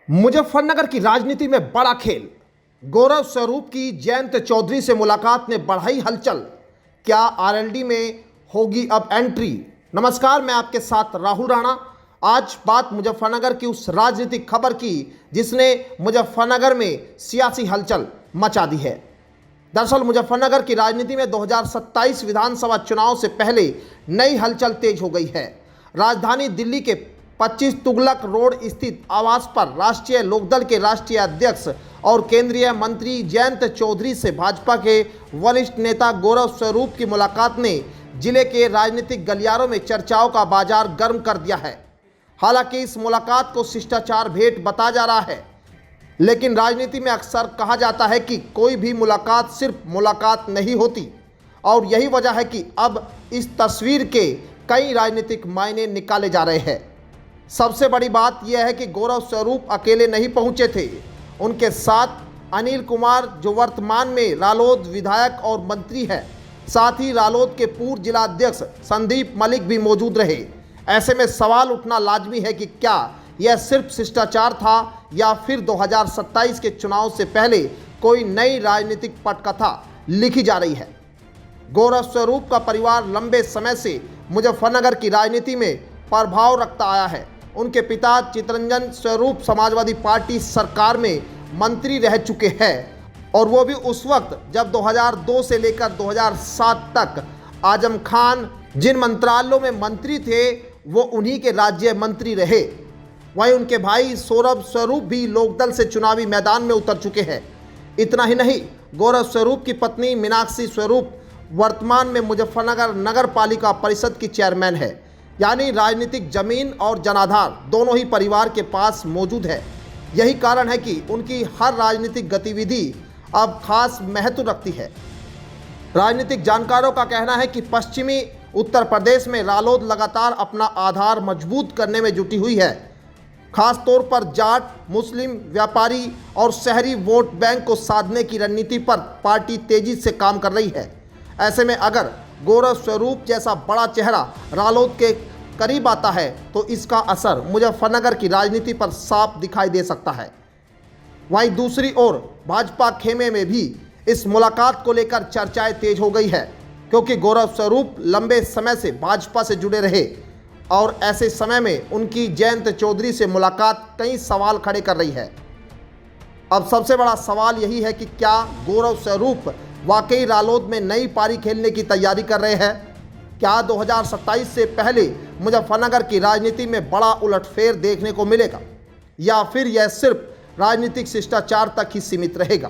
मुजफ्फरनगर की राजनीति में बड़ा खेल। गौरव स्वरूप की जयंत चौधरी से मुलाकात ने बढ़ाई हलचल। क्या आरएलडी में होगी अब एंट्री? नमस्कार, मैं आपके साथ राहुल राणा। आज बात मुजफ्फरनगर की उस राजनीतिक खबर की जिसने मुजफ्फरनगर में सियासी हलचल मचा दी है। दरअसल मुजफ्फरनगर की राजनीति में 2027 विधानसभा चुनाव से पहले नई हलचल तेज हो गई है। राजधानी दिल्ली के 25 तुगलक रोड स्थित आवास पर राष्ट्रीय लोकदल के राष्ट्रीय अध्यक्ष और केंद्रीय मंत्री जयंत चौधरी से भाजपा के वरिष्ठ नेता गौरव स्वरूप की मुलाकात ने जिले के राजनीतिक गलियारों में चर्चाओं का बाजार गर्म कर दिया है। हालांकि इस मुलाकात को शिष्टाचार भेंट बताया जा रहा है, लेकिन राजनीति में अक्सर कहा जाता है कि कोई भी मुलाकात सिर्फ मुलाकात नहीं होती, और यही वजह है कि अब इस तस्वीर के कई राजनीतिक मायने निकाले जा रहे हैं। सबसे बड़ी बात यह है कि गौरव स्वरूप अकेले नहीं पहुंचे थे। उनके साथ अनिल कुमार, जो वर्तमान में रालोद विधायक और मंत्री हैं, साथ ही रालोद के पूर्व जिला अध्यक्ष संदीप मलिक भी मौजूद रहे। ऐसे में सवाल उठना लाजमी है कि क्या यह सिर्फ शिष्टाचार था या फिर 2027 के चुनाव से पहले कोई नई राजनीतिक पटकथा लिखी जा रही है। गौरव स्वरूप का परिवार लंबे समय से मुजफ्फरनगर की राजनीति में प्रभाव रखता आया है। उनके पिता चितरंजन स्वरूप समाजवादी पार्टी सरकार में मंत्री रह चुके हैं, और वो भी उस वक्त जब 2002 से लेकर 2007 तक आजम खान जिन मंत्रालयों में मंत्री थे वो उन्हीं के राज्य मंत्री रहे। वहीं उनके भाई सौरभ स्वरूप भी लोकदल से चुनावी मैदान में उतर चुके हैं। इतना ही नहीं, गौरव स्वरूप की पत्नी मीनाक्षी स्वरूप वर्तमान में मुजफ्फरनगर नगर पालिका परिषद की चेयरमैन है। यानी राजनीतिक जमीन और जनाधार दोनों ही परिवार के पास मौजूद है। यही कारण है कि उनकी हर राजनीतिक गतिविधि अब खास महत्व रखती है। राजनीतिक जानकारों का कहना है कि पश्चिमी उत्तर प्रदेश में रालोद लगातार अपना आधार मजबूत करने में जुटी हुई है। खास तौर पर जाट, मुस्लिम, व्यापारी और शहरी वोट बैंक को साधने की रणनीति पर पार्टी तेजी से काम कर रही है। ऐसे में अगर गौरव स्वरूप जैसा बड़ा चेहरा रालोद के करीब आता है तो इसका असर मुजफ्फरनगर की राजनीति पर साफ दिखाई दे सकता है। वहीं दूसरी ओर भाजपा खेमे में भी इस मुलाकात को लेकर चर्चाएं तेज हो गई है, क्योंकि गौरव स्वरूप लंबे समय से भाजपा से जुड़े रहे और ऐसे समय में उनकी जयंत चौधरी से मुलाकात कई सवाल खड़े कर रही है। अब सबसे बड़ा सवाल यही है कि क्या गौरव स्वरूप वाकई रालोद में नई पारी खेलने की तैयारी कर रहे हैं? क्या 2027 से पहले मुजफ्फरनगर की राजनीति में बड़ा उलटफेर देखने को मिलेगा, या फिर यह सिर्फ राजनीतिक शिष्टाचार तक ही सीमित रहेगा?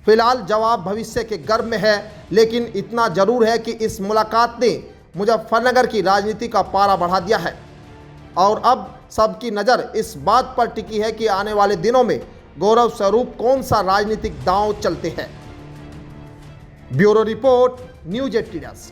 फिलहाल जवाब भविष्य के गर्भ में है, लेकिन इतना जरूर है कि इस मुलाकात ने मुजफ्फरनगर की राजनीति का पारा बढ़ा दिया है, और अब सबकी नज़र इस बात पर टिकी है कि आने वाले दिनों में गौरव स्वरूप कौन सा राजनीतिक दांव चलते हैं। Bureau report, news 18।